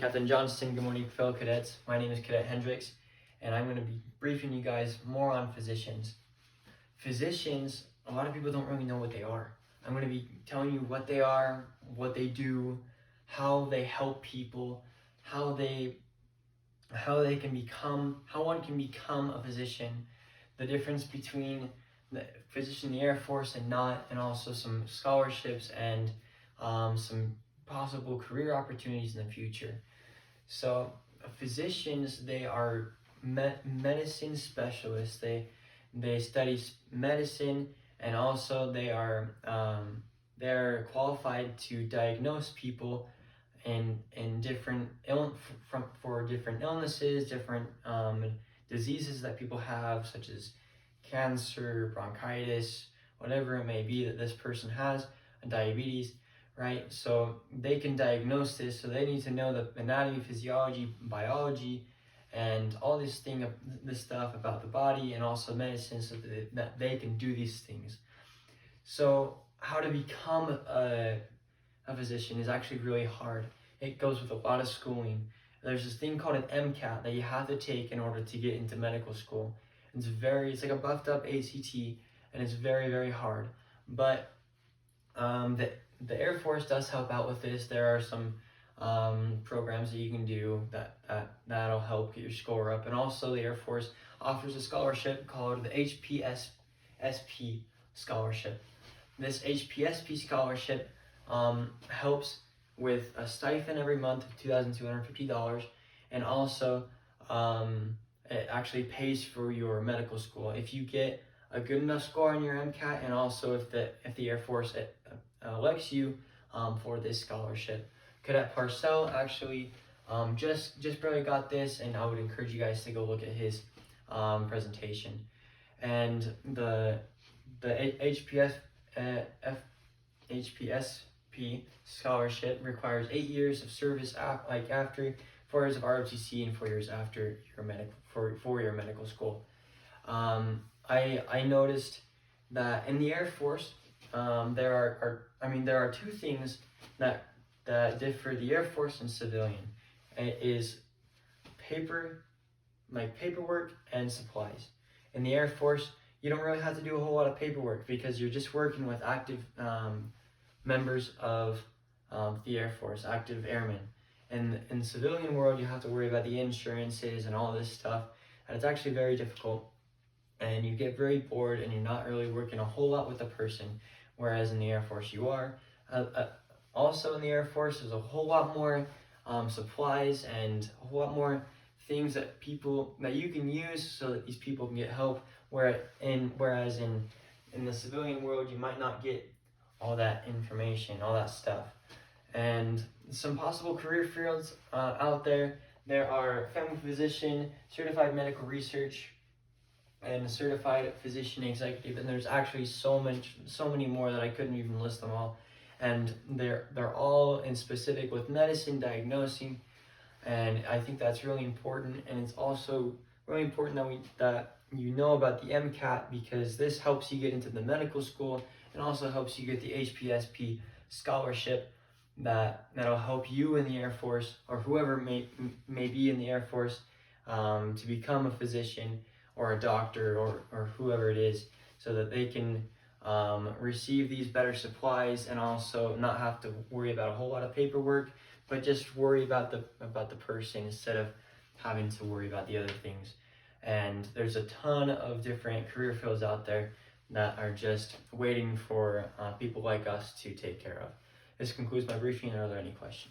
Captain Johnston, good morning fellow cadets. My name is Cadet Hendricks and I'm going to be briefing you guys more on physicians. Physicians, a lot of people don't really know what they are. I'm going to be telling you what they are, what they do, how they help people, how one can become a physician, the difference between the physician in the Air Force and not, and also some scholarships and some possible career opportunities in the future. So physicians, they are medicine specialists. They study medicine, and also they're qualified to diagnose people in different for different illnesses, different diseases that people have, such as cancer, bronchitis, whatever it may be that this person has, diabetes. Right, so they can diagnose this, so they need to know the anatomy, physiology, biology, and all this stuff about the body, and also medicine, so that they can do these things. So how to become a physician is actually really hard. It goes with a lot of schooling. There's this thing called an MCAT that you have to take in order to get into medical school. It's like a buffed up ACT, and it's very, very hard. But the Air Force does help out with this. There are some programs that you can do that'll help get your score up, and also the Air Force offers a scholarship called the HPSP scholarship. This HPSP scholarship helps with a stipend every month of $2,250, and also it actually pays for your medical school if you get a good enough score on your MCAT, and also if the Air Force elects you for this scholarship. Cadet Parcell actually just barely got this, and I would encourage you guys to go look at his presentation. And the HPSP scholarship requires 8 years of service after 4 years of ROTC and 4 years after your medical school. I noticed that in the Air Force there are two things that differ the Air Force and civilian. It is paperwork and supplies. In the Air Force, you don't really have to do a whole lot of paperwork because you're just working with active members of the Air Force, active airmen. And in the civilian world, you have to worry about the insurances and all this stuff, and it's actually very difficult. And you get very bored, and you're not really working a whole lot with the person, whereas in the Air Force you are. Also in the Air Force, there's a whole lot more supplies and a whole lot more things that you can use so that these people can get help. Whereas in the civilian world, you might not get all that information, all that stuff. And some possible career fields out there are family physician, certified medical research, and certified physician executive, and there's actually so many more that I couldn't even list them all. And they're all in specific with medicine, diagnosing, and I think that's really important. And it's also really important that you know about the MCAT, because this helps you get into the medical school and also helps you get the HPSP scholarship that'll help you in the Air Force, or whoever may be in the Air Force, to become a physician or a doctor or whoever it is, so that they can receive these better supplies and also not have to worry about a whole lot of paperwork, but just worry about the person instead of having to worry about the other things. And there's a ton of different career fields out there that are just waiting for people like us to take care of. This concludes my briefing. Are there any questions?